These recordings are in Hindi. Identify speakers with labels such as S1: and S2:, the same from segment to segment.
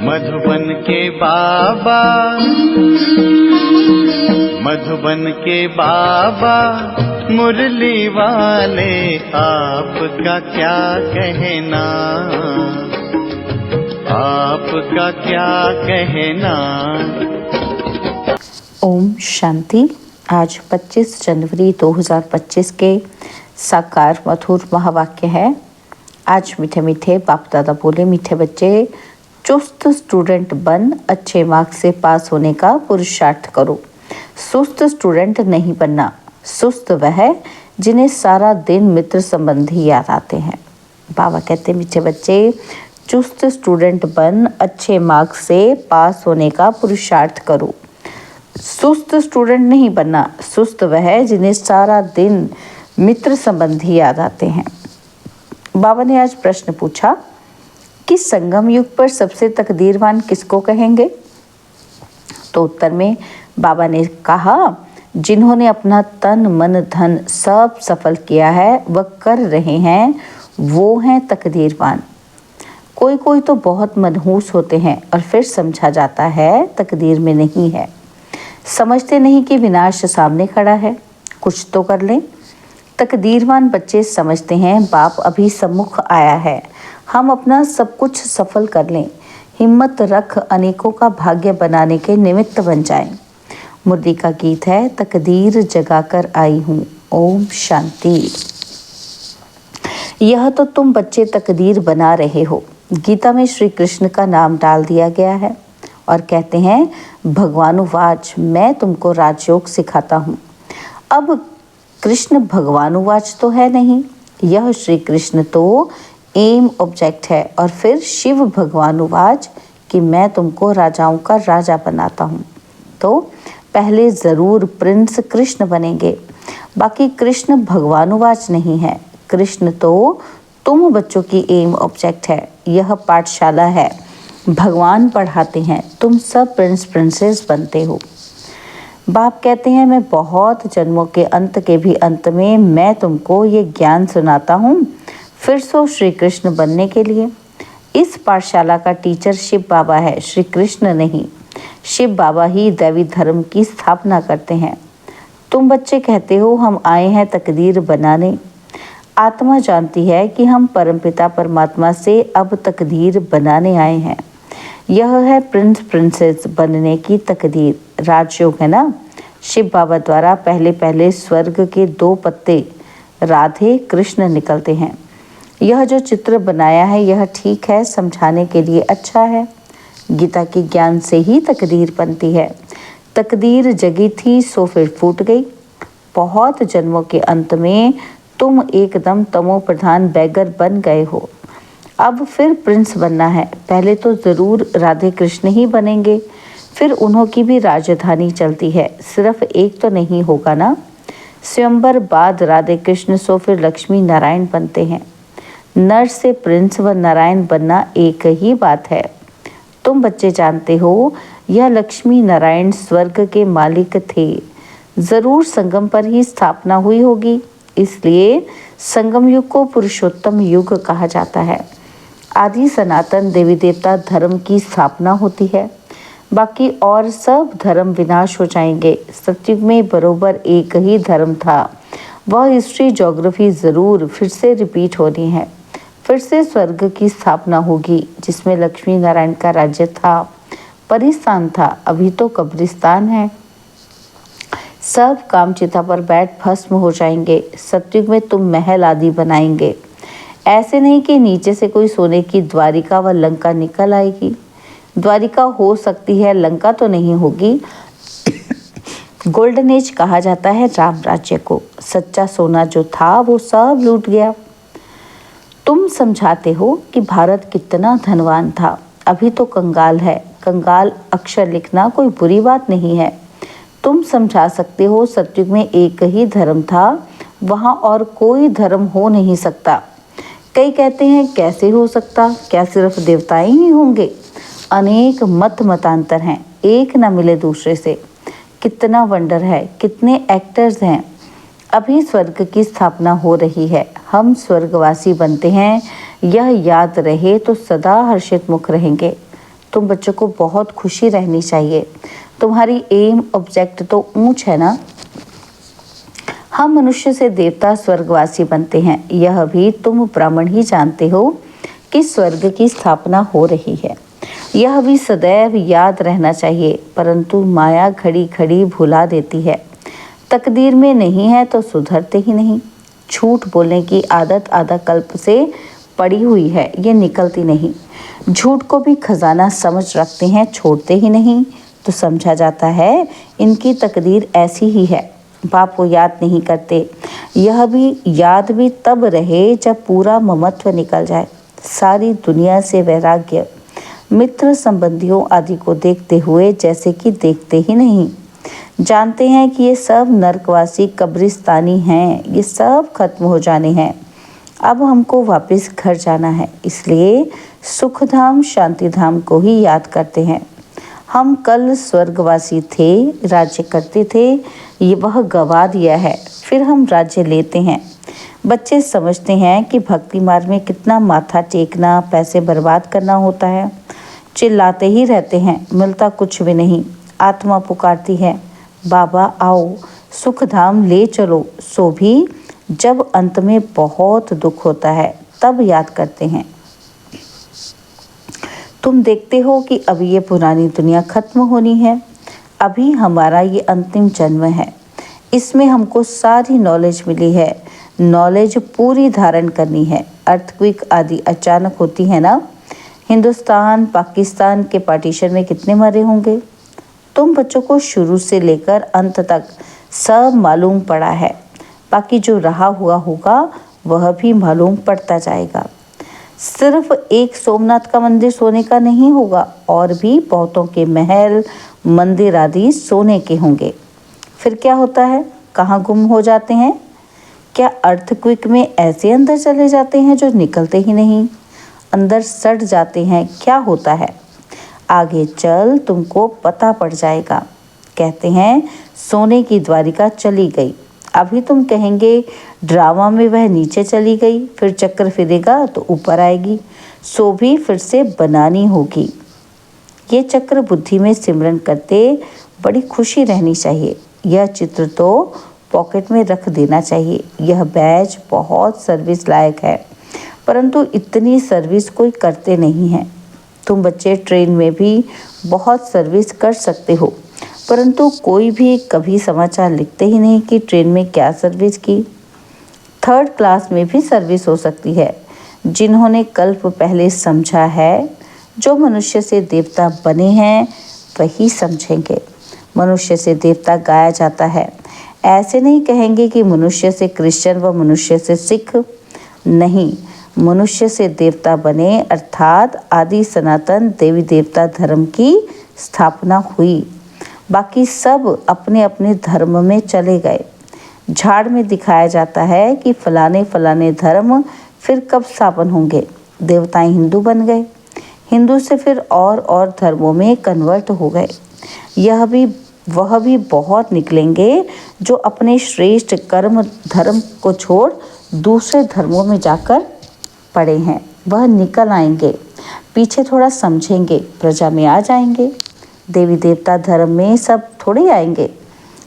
S1: मधुबन के बाबा, मधुबन के बाबा मुरली वाले, आपका क्या कहना, आपका क्या कहना।
S2: ओम शांति। आज 25 जनवरी 2025 के साकार मधुर महावाक्य है। आज मीठे मीठे बाप दादा बोले, मीठे बच्चे चुस्त स्टूडेंट बन अच्छे मार्क्स से पास होने का पुरुषार्थ करो। सुस्त स्टूडेंट नहीं बनना। सुस्त वह है जिन्हें सारा दिन मित्र संबंधी याद आते हैं। बाबा कहते हैं, मीठे बच्चे चुस्त स्टूडेंट बन अच्छे मार्क्स से पास होने का पुरुषार्थ करो। सुस्त स्टूडेंट नहीं बनना। सुस्त वह है जिन्हें सारा दिन मित्र संबंधी याद आते हैं। बाबा ने आज प्रश्न पूछा कि संगम युग पर सबसे तकदीरवान किसको कहेंगे? तो उत्तर में बाबा ने कहा, जिन्होंने अपना तन मन धन सब सफल किया है, वह कर रहे हैं, वो हैं तकदीरवान। कोई कोई तो बहुत मनहूस होते हैं और फिर समझा जाता है तकदीर में नहीं है। समझते नहीं कि विनाश सामने खड़ा है, कुछ तो कर लें। तकदीरवान बच्चे समझते हैं बाप अभी सम्मुख आया है, हम अपना सब कुछ सफल कर लें। हिम्मत रख अनेकों का भाग्य बनाने के निमित्त बन जाएं। मुरली का गीत है, तकदीर जगाकर आई हूँ। ओम शांति। यह तो तुम बच्चे तकदीर बना रहे हो। गीता में श्री कृष्ण का नाम डाल दिया गया है और कहते हैं, भगवानुवाच, मैं तुमको राजयोग सिखाता हूँ। अब कृष्ण भगवानुवाच तो है नहीं, यह श्री कृष्ण तो एम ऑब्जेक्ट है। और फिर शिव भगवानुवाच कि मैं तुमको राजाओं का राजा बनाता हूँ। तो पहले ज़रूर प्रिंस कृष्ण बनेंगे, बाकी कृष्ण भगवानुवाच नहीं है। कृष्ण तो तुम बच्चों की एम ऑब्जेक्ट है। यह पाठशाला है, भगवान पढ़ाते हैं, तुम सब प्रिंस प्रिंसेस बनते हो। बाप कहते हैं, मैं बहुत जन्मों के अंत के भी अंत में मैं तुमको ये ज्ञान सुनाता हूँ, फिर सो श्री कृष्ण बनने के लिए। इस पाठशाला का टीचर शिव बाबा है, श्री कृष्ण नहीं। शिव बाबा ही दैवी धर्म की स्थापना करते हैं। तुम बच्चे कहते हो हम आए हैं तकदीर बनाने। आत्मा जानती है कि हम परमपिता परमात्मा से अब तकदीर बनाने आए हैं। यह है प्रिंस प्रिंसेस बनने की तकदीर, राजयोग है ना। शिव बाबा द्वारा पहले पहले स्वर्ग के 2 पत्ते राधे कृष्ण निकलते हैं। यह जो चित्र बनाया है यह ठीक है, समझाने के लिए अच्छा है। गीता के ज्ञान से ही तकदीर बनती है। तकदीर जगी थी सो फिर फूट गई। बहुत जन्मों के अंत में तुम एकदम तमो प्रधान बैगर बन गए हो। अब फिर प्रिंस बनना है। पहले तो ज़रूर राधे कृष्ण ही बनेंगे, फिर उन्हों की भी राजधानी चलती है, सिर्फ एक तो नहीं होगा ना। स्वयंवर बाद राधे कृष्ण सो फिर लक्ष्मी नारायण बनते हैं। नर से प्रिंस व नारायण बनना एक ही बात है। तुम बच्चे जानते हो यह लक्ष्मी नारायण स्वर्ग के मालिक थे। ज़रूर संगम पर ही स्थापना हुई होगी, इसलिए संगम युग को पुरुषोत्तम युग कहा जाता है। आदि सनातन देवी देवता धर्म की स्थापना होती है, बाकी और सब धर्म विनाश हो जाएंगे। सतयुग में बरोबर एक ही धर्म था। वह हिस्ट्री ज्योग्राफी ज़रूर फिर से रिपीट होनी है। फिर से स्वर्ग की स्थापना होगी जिसमें लक्ष्मी नारायण का राज्य था, परिस्थान था, अभी तो कब्रिस्तान है। सब कामचिता पर बैठ भस्म हो जाएंगे। सतयुग में तुम महल आदि बनाएंगे। ऐसे नहीं कि नीचे से कोई सोने की द्वारिका व लंका निकल आएगी। द्वारिका हो सकती है, लंका तो नहीं होगी। गोल्डन एज कहा जाता है राम राज्य को। सच्चा सोना जो था वो सब लूट गया। तुम समझाते हो कि भारत कितना धनवान था, अभी तो कंगाल है। कंगाल अक्षर लिखना कोई बुरी बात नहीं है। तुम समझा सकते हो सतयुग में एक ही धर्म था, वहाँ और कोई धर्म हो नहीं सकता। कई कहते हैं कैसे हो सकता, क्या सिर्फ देवताएं ही होंगे? अनेक मत मतांतर हैं, एक न मिले दूसरे से। कितना वंडर है, कितने एक्टर्स हैं। अभी स्वर्ग की स्थापना हो रही है, हम स्वर्गवासी बनते हैं। यह याद रहे तो सदा हर्षित मुख रहेंगे। तुम बच्चों को बहुत खुशी रहनी चाहिए। तुम्हारी एम ऑब्जेक्ट तो ऊंच है ना। हम मनुष्य से देवता स्वर्गवासी बनते हैं, यह भी तुम ब्राह्मण ही जानते हो कि स्वर्ग की स्थापना हो रही है। यह भी सदैव याद रहना चाहिए, परंतु माया घड़ी घड़ी भुला देती है। तकदीर में नहीं है तो सुधरते ही नहीं। झूठ बोलने की आदत आधा कल्प से पड़ी हुई है, ये निकलती नहीं। झूठ को भी खजाना समझ रखते हैं, छोड़ते ही नहीं। तो समझा जाता है इनकी तकदीर ऐसी ही है। बाप को याद नहीं करते। यह भी याद भी तब रहे जब पूरा ममत्व निकल जाए, सारी दुनिया से वैराग्य, मित्र संबंधियों आदि को देखते हुए जैसे कि देखते ही नहीं। जानते हैं कि ये सब नरकवासी कब्रिस्तानी हैं, ये सब खत्म हो जाने हैं। अब हमको वापस घर जाना है, इसलिए सुखधाम शांतिधाम को ही याद करते हैं। हम कल स्वर्गवासी थे, राज्य करते थे, ये वह गवा दिया है, फिर हम राज्य लेते हैं। बच्चे समझते हैं कि भक्ति मार्ग में कितना माथा टेकना, पैसे बर्बाद करना होता है। चिल्लाते ही रहते हैं, मिलता कुछ भी नहीं। आत्मा पुकारती है, बाबा आओ सुखधाम ले चलो, सो भी जब अंत में बहुत दुख होता है तब याद करते हैं। तुम देखते हो कि अभी ये पुरानी दुनिया खत्म होनी है, अभी हमारा ये अंतिम जन्म है। इसमें हमको सारी नॉलेज मिली है, नॉलेज पूरी धारण करनी है। अर्थक्वेक आदि अचानक होती है ना। हिंदुस्तान पाकिस्तान के पार्टीशन में कितने मरे होंगे। तुम बच्चों को शुरू से लेकर अंत तक सब मालूम पड़ा है। बाकी जो रहा हुआ होगा वह भी मालूम पड़ता जाएगा। सिर्फ एक सोमनाथ का मंदिर सोने का नहीं होगा, और भी बहुतों के महल मंदिर आदि सोने के होंगे। फिर क्या होता है, कहाँ गुम हो जाते हैं? क्या अर्थक्वेक में ऐसे अंदर चले जाते हैं जो निकलते ही नहीं, अंदर सड़ जाते हैं? क्या होता है आगे चल तुमको पता पड़ जाएगा। कहते हैं सोने की द्वारिका चली गई। अभी तुम कहेंगे ड्रामा में वह नीचे चली गई, फिर चक्कर फिरेगा तो ऊपर आएगी, सो भी फिर से बनानी होगी। ये चक्र बुद्धि में सिमरन करते बड़ी खुशी रहनी चाहिए। यह चित्र तो पॉकेट में रख देना चाहिए। यह बैज बहुत सर्विस लायक है, परंतु इतनी सर्विस कोई करते नहीं है। तुम बच्चे ट्रेन में भी बहुत सर्विस कर सकते हो, परंतु कोई भी कभी समाचार लिखते ही नहीं कि ट्रेन में क्या सर्विस की। थर्ड क्लास में भी सर्विस हो सकती है। जिन्होंने कल्प पहले समझा है, जो मनुष्य से देवता बने हैं वही समझेंगे। मनुष्य से देवता गाया जाता है। ऐसे नहीं कहेंगे कि मनुष्य से क्रिश्चियन व मनुष्य से सिख, नहीं, मनुष्य से देवता बने अर्थात आदि सनातन देवी देवता धर्म की स्थापना हुई। बाकी सब अपने अपने धर्म में चले गए। झाड़ में दिखाया जाता है कि फलाने फलाने धर्म फिर कब स्थापन होंगे। देवताएं हिंदू बन गए, हिंदू से फिर और धर्मों में कन्वर्ट हो गए। वह भी बहुत निकलेंगे जो अपने श्रेष्ठ कर्म धर्म को छोड़ दूसरे धर्मों में जाकर पड़े हैं। वह निकल आएंगे, पीछे थोड़ा समझेंगे, प्रजा में आ जाएंगे। देवी देवता धर्म में सब थोड़े आएंगे,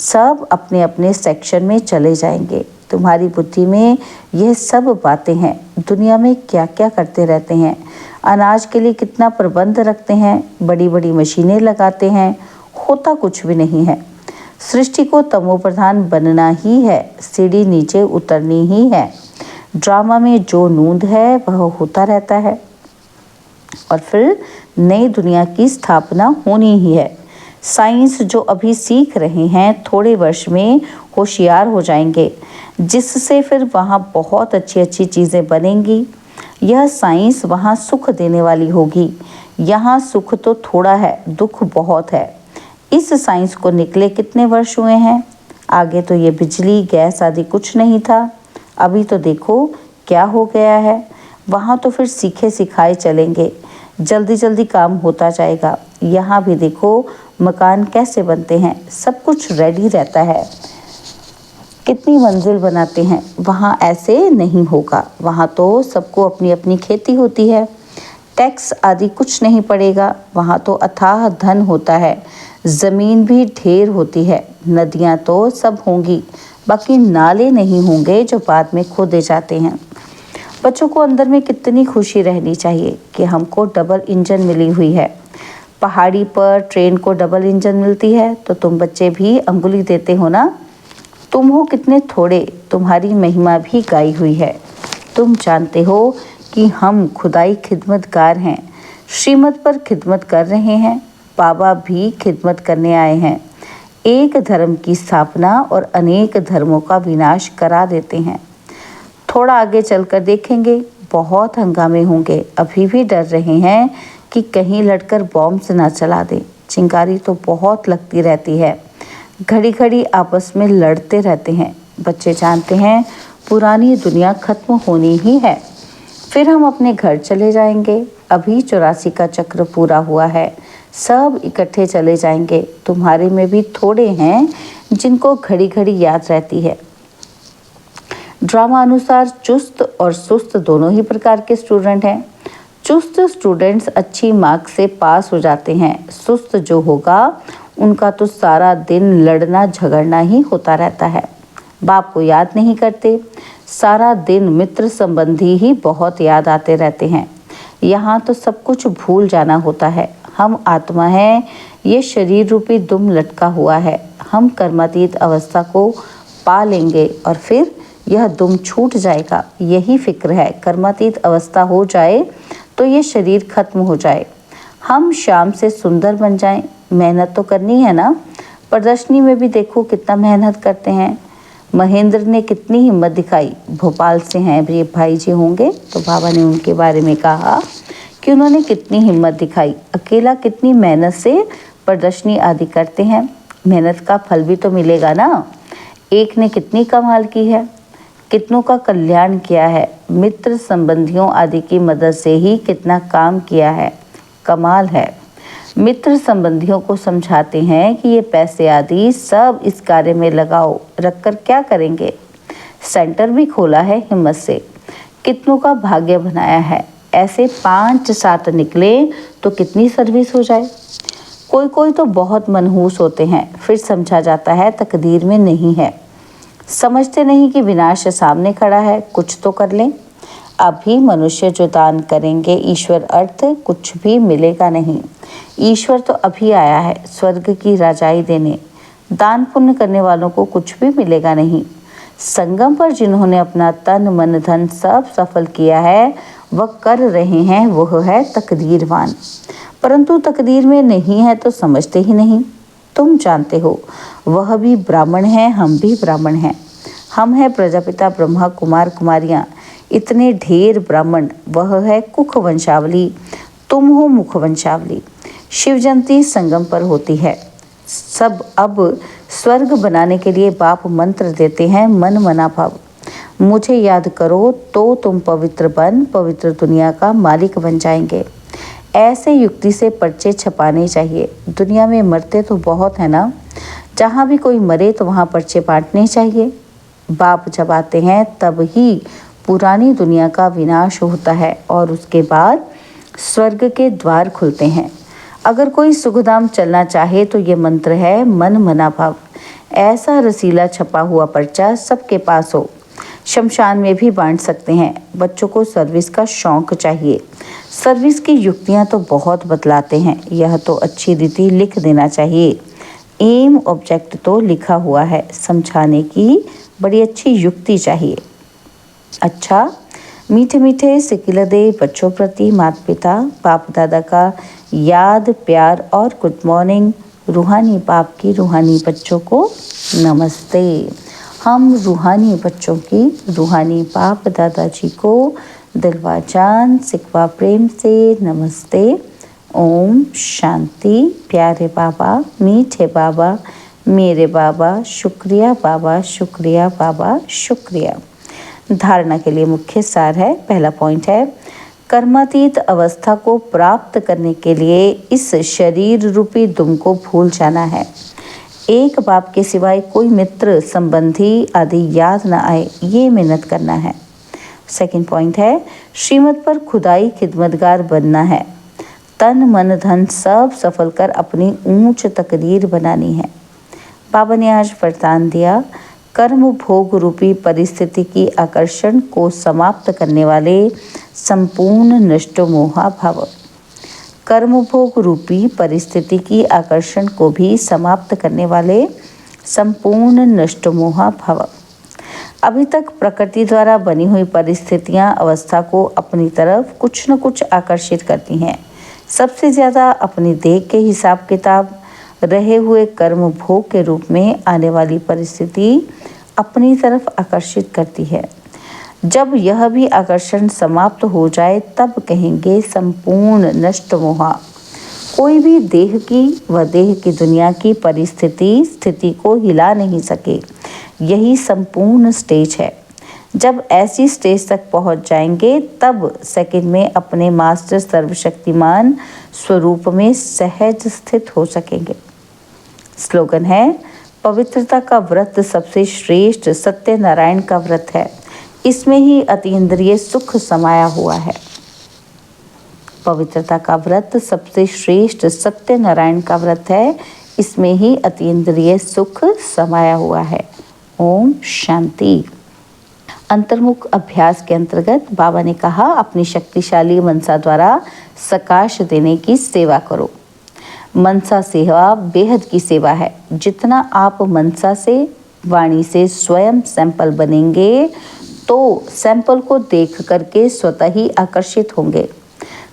S2: सब अपने अपने सेक्शन में चले जाएंगे। तुम्हारी बुद्धि में यह सब बातें हैं। दुनिया में क्या क्या करते रहते हैं, अनाज के लिए कितना प्रबंध रखते हैं, बड़ी बड़ी मशीनें लगाते हैं, होता कुछ भी नहीं है। सृष्टि को तमोप्रधान बनना ही है, सीढ़ी नीचे उतरनी ही है। ड्रामा में जो नूंद है वह होता रहता है, और फिर नई दुनिया की स्थापना होनी ही है। साइंस जो अभी सीख रहे हैं थोड़े वर्ष में होशियार हो जाएंगे, जिससे फिर वहाँ बहुत अच्छी अच्छी चीज़ें बनेंगी। यह साइंस वहाँ सुख देने वाली होगी। यहाँ सुख तो थोड़ा है, दुख बहुत है। इस साइंस को निकले कितने वर्ष हुए हैं। आगे तो ये बिजली गैस आदि कुछ नहीं था, अभी तो देखो क्या हो गया है। वहाँ तो फिर सीखे सिखाए चलेंगे, जल्दी जल्दी काम होता जाएगा। यहाँ भी देखो मकान कैसे बनते हैं, सब कुछ रेडी रहता है, कितनी मंजिल बनाते हैं। वहाँ ऐसे नहीं होगा, वहाँ तो सबको अपनी अपनी खेती होती है। टैक्स आदि कुछ नहीं पड़ेगा। वहाँ तो अथाह धन होता है, ज़मीन भी ढेर होती है, नदियाँ तो सब होंगी, बाकी नाले नहीं होंगे जो बाद में खोदे जाते हैं। बच्चों को अंदर में कितनी खुशी रहनी चाहिए कि हमको डबल इंजन मिली हुई है। पहाड़ी पर ट्रेन को डबल इंजन मिलती है तो तुम बच्चे भी अंगुली देते हो ना। तुम हो कितने थोड़े, तुम्हारी महिमा भी गाई हुई है। तुम जानते हो कि हम खुदाई खिदमतगार हैं, श्रीमत पर खिदमत कर रहे हैं। बाबा भी खिदमत करने आए हैं, एक धर्म की स्थापना और अनेक धर्मों का विनाश करा देते हैं। थोड़ा आगे चलकर देखेंगे, बहुत हंगामे होंगे। अभी भी डर रहे हैं कि कहीं लड़कर बॉम्ब से ना चला दे। चिंगारी तो बहुत लगती रहती है, घड़ी घड़ी आपस में लड़ते रहते हैं। बच्चे जानते हैं पुरानी दुनिया खत्म होनी ही है, फिर हम अपने घर चले जाएंगे। अभी 84 का चक्र पूरा हुआ है, सब इकट्ठे चले जाएंगे। तुम्हारे में भी थोड़े हैं जिनको घड़ी घड़ी याद रहती है। ड्रामा अनुसार चुस्त और सुस्त दोनों ही प्रकार के स्टूडेंट हैं। चुस्त स्टूडेंट्स अच्छी मार्क्स से पास हो जाते हैं। सुस्त जो होगा उनका तो सारा दिन लड़ना झगड़ना ही होता रहता है, बाप को याद नहीं करते। सारा दिन मित्र संबंधी ही बहुत याद आते रहते हैं। यहाँ तो सब कुछ भूल जाना होता है। हम आत्मा हैं, ये शरीर रूपी दुम लटका हुआ है। हम कर्मातीत अवस्था को पा लेंगे और फिर यह दुम छूट जाएगा। यही फिक्र है, कर्मातीत अवस्था हो जाए तो ये शरीर खत्म हो जाए, हम शाम से सुंदर बन जाएं। मेहनत तो करनी है ना। प्रदर्शनी में भी देखो कितना मेहनत करते हैं। महेंद्र ने कितनी हिम्मत दिखाई, भोपाल से हैं ये भाई जी होंगे, तो बाबा ने उनके बारे में कहा कि उन्होंने कितनी हिम्मत दिखाई, अकेला कितनी मेहनत से प्रदर्शनी आदि करते हैं। मेहनत का फल भी तो मिलेगा ना। एक ने कितनी कमाल की है, कितनों का कल्याण किया है, मित्र संबंधियों आदि की मदद से ही कितना काम किया है, कमाल है। मित्र संबंधियों को समझाते हैं कि ये पैसे आदि सब इस कार्य में लगाओ, रखकर क्या करेंगे। सेंटर भी खोला है हिम्मत से, कितनों का भाग्य बनाया है। ऐसे 5-7 निकले तो कितनी सर्विस हो जाए। कोई कोई तो बहुत मनहूस होते हैं, फिर समझा जाता है तकदीर में नहीं है। समझते नहीं कि विनाश सामने खड़ा है, कुछ तो कर लें। अभी मनुष्य जो दान करेंगे ईश्वर अर्थ कुछ भी मिलेगा नहीं। ईश्वर तो अभी आया है स्वर्ग की राजाई देने, दान पुण्य करने वालों को कुछ भी मिलेगा नहीं। संगम पर जिन्होंने अपना तन मन धन सब सफल किया है, वह कर रहे हैं, वह है तकदीरवान। परंतु तकदीर में नहीं है तो समझते ही नहीं। तुम जानते हो वह भी ब्राह्मण है, हम भी ब्राह्मण हैं। हम हैं प्रजापिता ब्रह्मा कुमार कुमारियाँ, इतने ढेर ब्राह्मण। वह है कुख वंशावली, तुम हो मुख वंशावली। शिव जयंती संगम पर होती है। सब अब स्वर्ग बनाने के लिए बाप मंत्र देते हैं, मन मना भाव। मुझे याद करो तो तुम पवित्र बन पवित्र दुनिया का मालिक बन जाएंगे। ऐसे युक्ति से पर्चे छपाने चाहिए। दुनिया में मरते तो बहुत है ना, जहाँ भी कोई मरे तो वहाँ पर्चे बांटने चाहिए। बाप जब आते हैं तब ही पुरानी दुनिया का विनाश होता है और उसके बाद स्वर्ग के द्वार खुलते हैं। अगर कोई सुखधाम चलना चाहे तो ये मंत्र है, मन मना भाव। ऐसा रसीला छपा हुआ पर्चा सबके पास हो, शमशान में भी बांट सकते हैं। बच्चों को सर्विस का शौक चाहिए। सर्विस की युक्तियां तो बहुत बतलाते हैं, यह तो अच्छी रीति लिख देना चाहिए। एम ऑब्जेक्ट तो लिखा हुआ है, समझाने की बड़ी अच्छी युक्ति चाहिए। अच्छा, मीठे मीठे सिकिलदे बच्चों प्रति माता पिता बाप दादा का याद प्यार और गुड मॉर्निंग। रूहानी बाप की रूहानी बच्चों को नमस्ते। हम रूहानी बच्चों की रूहानी बाप दादाजी को दिलवा जान सिकवा प्रेम से नमस्ते। ओम शांति। प्यारे बाबा, मीठे बाबा, मेरे बाबा, शुक्रिया बाबा, शुक्रिया बाबा, शुक्रिया। धारणा के लिए मुख्य सार है। पहला पॉइंट है, कर्मातीत अवस्था को प्राप्त करने के लिए इस शरीर रूपी दुम को भूल जाना है। एक बाप के सिवाय कोई मित्र संबंधी आदि याद न आए, ये मेहनत करना है। सेकंड पॉइंट है, श्रीमत पर खुदाई खिदमतगार बनना है। तन मन धन सब सफल कर अपनी ऊंच तकदीर बनानी है। बाबा ने आज वरदान दिया, कर्म भोग रूपी परिस्थिति की आकर्षण को समाप्त करने वाले संपूर्ण नष्ट मोहा भव। कर्म भोग रूपी परिस्थिति की आकर्षण को भी समाप्त करने वाले संपूर्ण नष्ट मोहा भव। अभी तक प्रकृति द्वारा बनी हुई परिस्थितियां अवस्था को अपनी तरफ कुछ न कुछ आकर्षित करती हैं। सबसे ज़्यादा अपनी देह के हिसाब किताब रहे हुए कर्म भोग के रूप में आने वाली परिस्थिति अपनी तरफ आकर्षित करती है। जब यह भी आकर्षण समाप्त हो जाए तब कहेंगे संपूर्ण नष्ट मोहा। कोई भी देह की व देह की दुनिया की स्थिति को हिला नहीं सके। यही संपूर्ण स्टेज है। जब ऐसी स्टेज तक पहुंच जाएंगे तब सेकंड में अपने मास्टर सर्वशक्तिमान स्वरूप में सहज स्थित हो सकेंगे। स्लोगन है, पवित्रता का व्रत सबसे श्रेष्ठ सत्यनारायण का व्रत है। इसमें ही अतीन्द्रिय सुख समाया हुआ है। पवित्रता का व्रत सबसे श्रेष्ठ सत्यनारायण का व्रत है। इसमें ही अतीन्द्रिय सुख समाया हुआ है। ओम शांति। अंतर्मुख अभ्यास के अंतर्गत बाबा ने कहा, अपनी शक्तिशाली मनसा द्वारा सकाश देने की सेवा करो। मनसा सेवा बेहद की सेवा है। जितना आप मनसा से वाणी से स्वयं सैंपल बनेंगे तो सैंपल को देख करके स्वतः ही आकर्षित होंगे।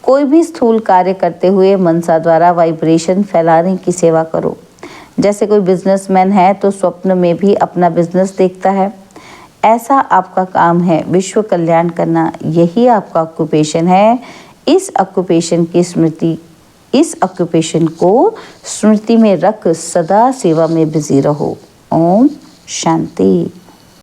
S2: कोई भी स्थूल कार्य करते हुए मनसा द्वारा वाइब्रेशन फैलाने की सेवा करो। जैसे कोई बिजनेसमैन है तो स्वप्न में भी अपना बिजनेस देखता है। ऐसा आपका काम है विश्व कल्याण करना। यही आपका ऑक्यूपेशन है। इस ऑक्यूपेशन को स्मृति में रख सदा सेवा में बिजी रहो। ओम शांति।